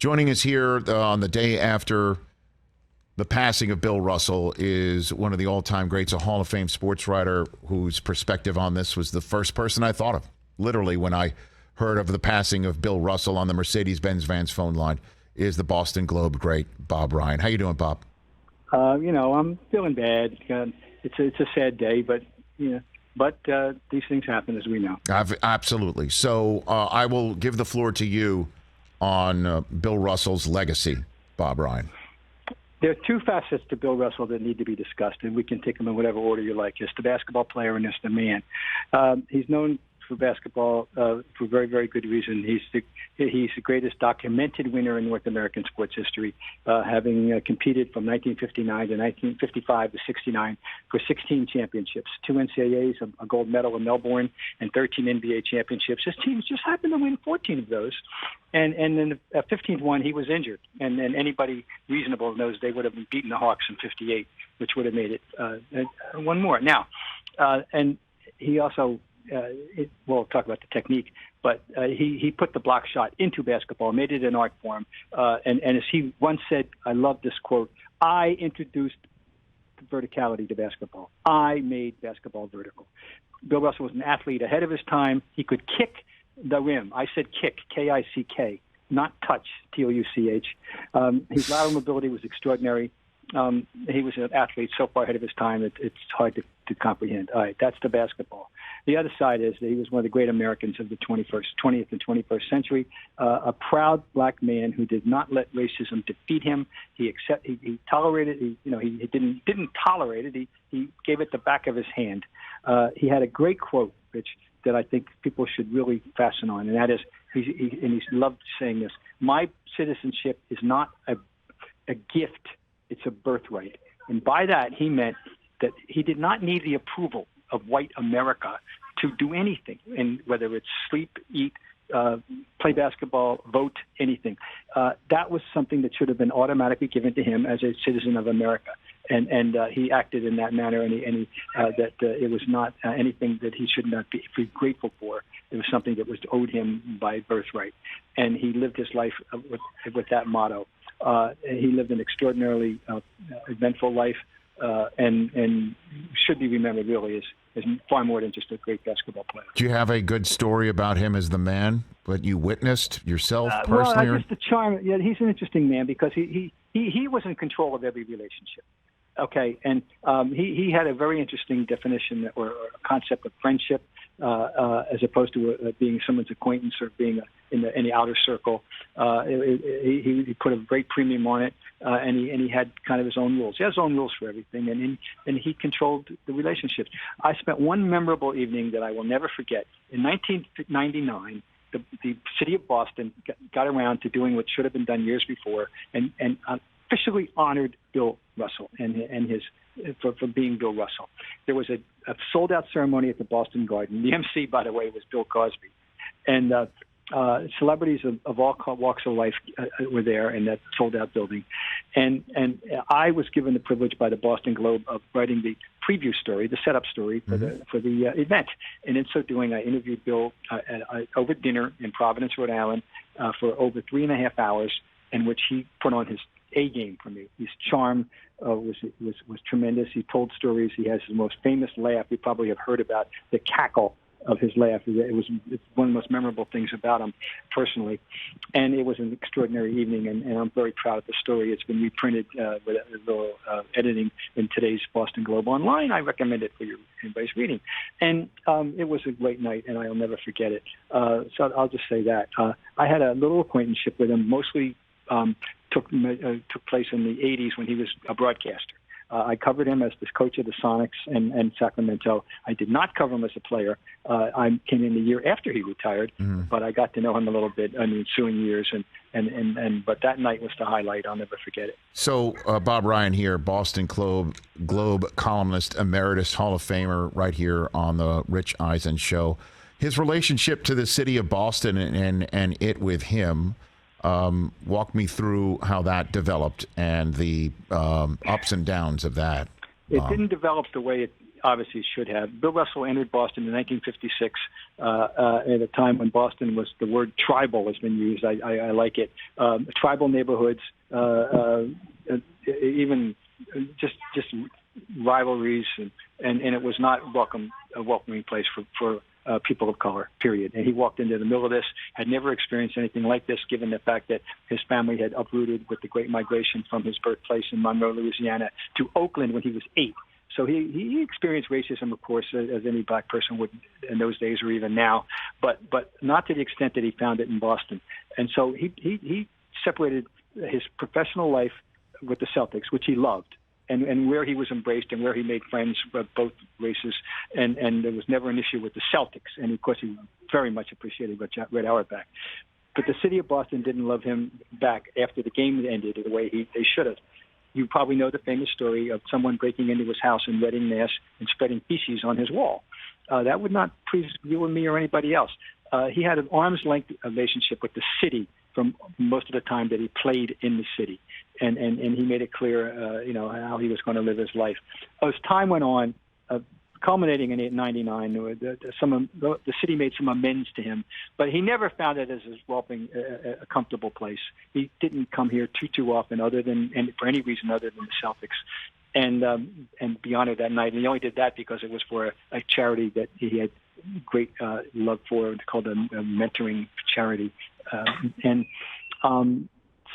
Joining us here on the day after the passing of Bill Russell is one of the all-time greats, a Hall of Fame sports writer whose perspective on this was the first person I thought of, literally, when I heard of the passing of Bill Russell on the Mercedes-Benz Vans phone line, is the Boston Globe great Bob Ryan. How you doing, Bob? I'm feeling bad. It's a sad day, but these things happen, as we know. Absolutely. So I will give the floor to you on Bill Russell's legacy, Bob Ryan. There are two facets to Bill Russell that need to be discussed, and we can take them in whatever order you like. It's the basketball player and it's the man. He's known for basketball for very, very good reason. He's the greatest documented winner in North American sports history, having competed from 1959 to 1955 to 69 for 16 championships, 2 NCAAs, a gold medal in Melbourne, and 13 NBA championships. His teams just happened to win 14 of those. And in the 15th one, he was injured. And anybody reasonable knows they would have beaten the Hawks in 58, which would have made it one more. Now, and he also, we'll talk about the technique, but he put the block shot into basketball, made it an art form. And as he once said, I love this quote, I introduced verticality to basketball. I made basketball vertical. Bill Russell was an athlete ahead of his time. He could kick the rim. I said kick, K-I-C-K, not touch, T-O-U-C-H. His lateral mobility was extraordinary. He was an athlete so far ahead of his time, it's hard to comprehend. All right, that's the basketball. The other side is that he was one of the great Americans of the 20th and 21st century, a proud black man who did not let racism defeat him. He tolerated. He didn't tolerate it. He gave it the back of his hand. He had a great quote, Rich, that I think people should really fasten on, and that is, and he's loved saying this: "My citizenship is not a gift; it's a birthright." And by that, he meant that he did not need the approval of white America to do anything, and whether it's sleep, eat, play basketball, vote, anything. That was something that should have been automatically given to him as a citizen of America. And he acted in that manner, and it was not anything that he should not be grateful for. It was something that was owed him by birthright. And he lived his life with that motto. He lived an extraordinarily eventful life, and should be remembered really as far more than just a great basketball player. Do you have a good story about him as the man that you witnessed yourself personally? Well, I guess the charm. Yeah, he's an interesting man because he was in control of every relationship. Okay, and he had a very interesting definition or concept of friendship as opposed to being someone's acquaintance or being in the outer circle. He put a great premium on it, and he had kind of his own rules. He has his own rules for everything, and he controlled the relationships. I spent one memorable evening that I will never forget. In 1999, the city of Boston got around to doing what should have been done years before, and officially honored Bill Russell and his for being Bill Russell. There was a sold-out ceremony at the Boston Garden. The MC, by the way, was Bill Cosby, and celebrities of all walks of life were there in that sold-out building. And I was given the privilege by the Boston Globe of writing the preview story, the setup story for the event. And in so doing, I interviewed Bill over dinner in Providence, Rhode Island, for over 3.5 hours, in which he put on his A game for me. His charm was tremendous. He told stories. He has his most famous laugh. You probably have heard about the cackle of his laugh. It's one of the most memorable things about him personally. And it was an extraordinary evening, and I'm very proud of the story. It's been reprinted with a little editing in today's Boston Globe Online. I recommend it for anybody's reading. And it was a great night, and I'll never forget it. So I'll just say that. I had a little acquaintanceship with him, mostly took place in the 80s when he was a broadcaster. I covered him as the coach of the Sonics and Sacramento. I did not cover him as a player. I came in the year after he retired, but I got to know him a little bit in the ensuing years. But that night was the highlight. I'll never forget it. So Bob Ryan here, Boston Globe columnist, emeritus Hall of Famer, right here on the Rich Eisen Show. His relationship to the city of Boston and it with him. Walk me through how that developed and the ups and downs of that. It didn't develop the way obviously should have. Bill Russell entered Boston in 1956 at a time when Boston was, the word tribal has been used. I like it. Tribal neighborhoods, even just rivalries, and it was not a welcoming place for people of color, period. And he walked into the middle of this, had never experienced anything like this, given the fact that his family had uprooted with the Great Migration from his birthplace in Monroe, Louisiana, to Oakland when he was 8. So he experienced racism, of course, as any black person would in those days or even now, but not to the extent that he found it in Boston. And so he separated his professional life with the Celtics, which he loved, and where he was embraced and where he made friends of both races, and there was never an issue with the Celtics. And, of course, he very much appreciated Red Auerbach. But the city of Boston didn't love him back after the game ended the way they should have. You probably know the famous story of someone breaking into his house in wedding mass and spreading feces on his wall. That would not please you or me or anybody else. He had an arm's length relationship with the city from most of the time that he played in the city. And he made it clear, how he was going to live his life. As time went on, culminating in 1999, the city made some amends to him, but he never found it as a comfortable place. He didn't come here too often, and for any reason other than the Celtics, and be honored that night. And he only did that because it was for a charity that he had great love for, called a mentoring charity,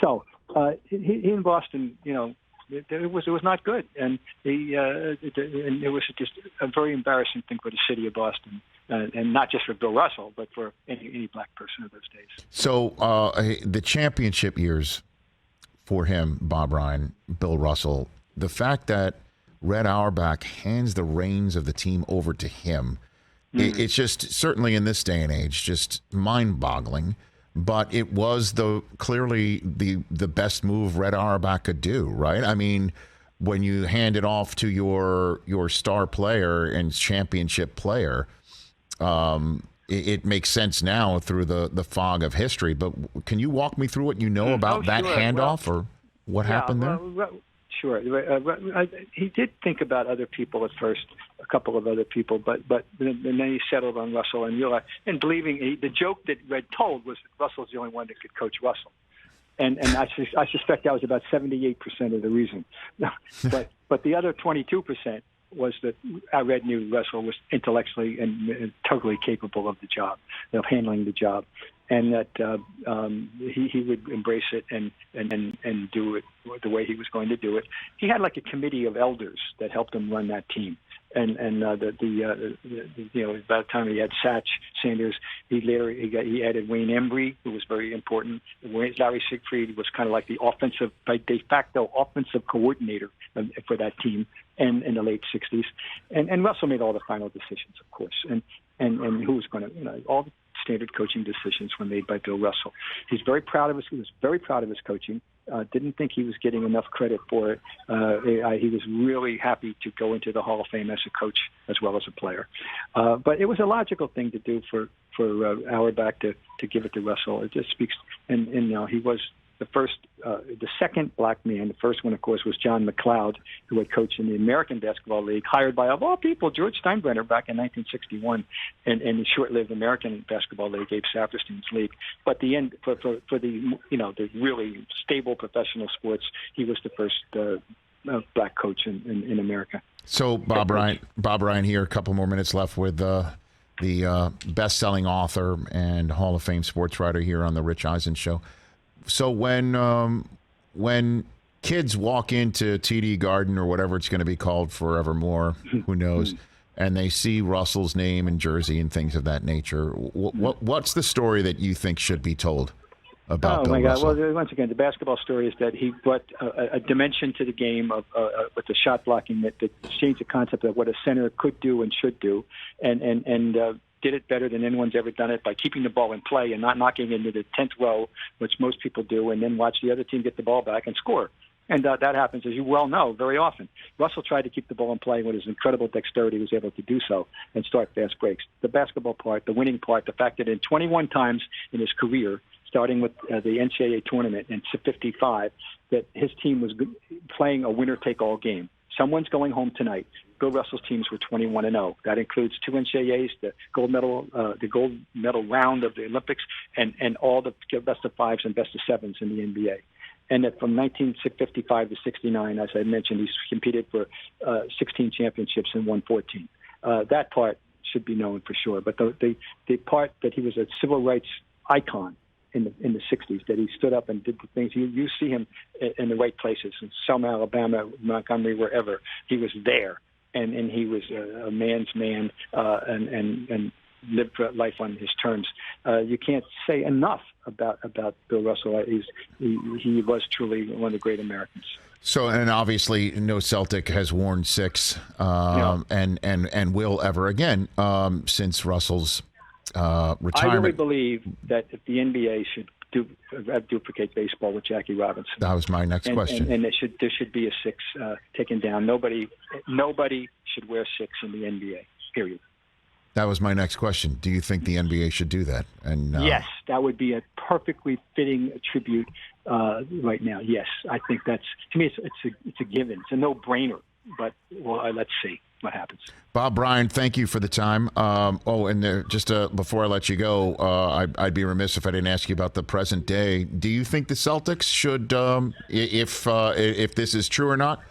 So he in Boston, it was not good, and it was just a very embarrassing thing for the city of Boston, and not just for Bill Russell, but for any black person of those days. So the championship years for him, Bob Ryan, Bill Russell, the fact that Red Auerbach hands the reins of the team over to him, it's just, certainly in this day and age, just mind-boggling. But it was clearly the best move Red Auerbach could do, right? I mean, when you hand it off to your star player and championship player, it makes sense now through the fog of history. But can you walk me through what you know about that handoff, or what happened there? Sure. He did think about other people at first, a couple of other people, but then he settled on Russell and realized, and believing the joke that Red told was that Russell's the only one that could coach Russell. And I suspect that was about 78% of the reason. But the other 22% was that Red knew Russell was intellectually and totally capable of the job, of handling the job, and that he would embrace it and do it the way he was going to do it. He had like a committee of elders that helped him run that team. And by the time he had Sanders, he added Wayne Embry, who was very important. Larry Siegfried was kind of like the de facto offensive coordinator for that team, and in the late '60s. And Russell made all the final decisions, of course, and who was going to, all the standard coaching decisions were made by Bill Russell. He was very proud of his coaching. Didn't think he was getting enough credit for it. He was really happy to go into the Hall of Fame as a coach as well as a player. But it was a logical thing to do for Auerbach to give it to Russell. It just speaks, and he was the second black man. The first one, of course, was John McLeod, who had coached in the American Basketball League, hired by, of all people, George Steinbrenner back in 1961, and the short-lived American Basketball League, Abe Saperstein's league. But the end for the really stable professional sports, he was the first black coach in America. So Bob Ryan here. A couple more minutes left with the best-selling author and Hall of Fame sports writer here on the Rich Eisen Show. So when kids walk into TD Garden or whatever it's going to be called forevermore, who knows, and they see Russell's name and jersey and things of that nature, what's the story that you think should be told about Bill Russell? Well, once again, the basketball story is that he brought a dimension to the game with the shot blocking that changed the concept of what a center could do and should do, and did it better than anyone's ever done it by keeping the ball in play and not knocking into the 10th row, which most people do, and then watch the other team get the ball back and score. And that happens, as you well know, very often. Russell tried to keep the ball in play with his incredible dexterity. He was able to do so and start fast breaks. The basketball part, the winning part, the fact that in 21 times in his career, starting with the NCAA tournament in 55, that his team was playing a winner-take-all game. Someone's going home tonight. Bill Russell's teams were 21-0. That includes 2 NCAAs, the gold medal round of the Olympics, and all the best of fives and best of sevens in the NBA. And that from 1955 to 69, as I mentioned, he's competed for 16 championships and won 14. That part should be known for sure. But the part that he was a civil rights icon in the 60s, that he stood up and did the things, you see him in the right places, in Selma, Alabama, Montgomery, wherever. He was there, and he was a man's man, and lived life on his terms. You can't say enough about Bill Russell. He was truly one of the great Americans. So, and obviously, no Celtic has worn 6, and will ever again since Russell's retirement. I really believe that if the NBA should duplicate baseball with Jackie Robinson. That was my next question. And there should be a 6 taken down. Nobody should wear 6 in the NBA. Period. That was my next question. Do you think the NBA should do that? And yes, that would be a perfectly fitting tribute right now. Yes, I think that's, to me, it's a given. It's a no-brainer. But let's see what happens. Bob Bryant, thank you for the time. Just before I let you go, I'd be remiss if I didn't ask you about the present day. Do you think the Celtics should, if this is true or not,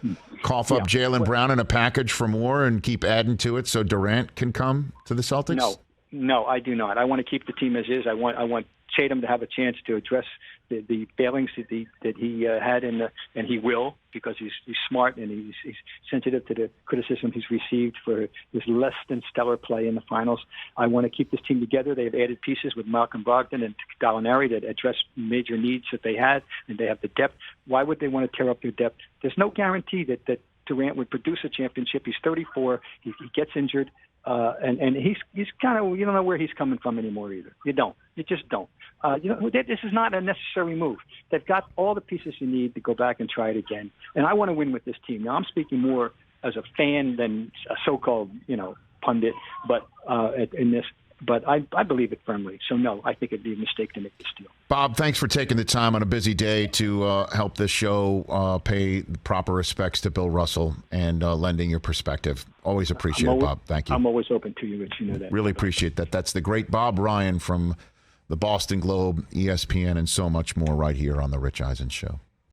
cough up Jaylen Brown in a package for more and keep adding to it so Durant can come to the Celtics? No, I do not. I want to keep the team as is. I want Tatum to have a chance to address the failings that he had and he will, because he's smart and he's sensitive to the criticism he's received for his less than stellar play in the finals. I want to keep this team together. They've added pieces with Malcolm Brogdon and Gallinari that address major needs that they had, and they have the depth. Why would they want to tear up their depth? There's no guarantee that Durant would produce a championship. He's 34. He gets injured. And he's kind of, you don't know where he's coming from anymore either. You don't. You just don't. This is not a necessary move. They've got all the pieces you need to go back and try it again. And I want to win with this team. Now, I'm speaking more as a fan than a so-called, pundit, but in this. But I believe it firmly. So, no, I think it'd be a mistake to make this deal. Bob, thanks for taking the time on a busy day to help this show pay proper respects to Bill Russell and lending your perspective. Always appreciate it, Bob. Thank you. I'm always open to you, Rich. You know that. Really appreciate that. That's the great Bob Ryan from the Boston Globe, ESPN, and so much more right here on The Rich Eisen Show.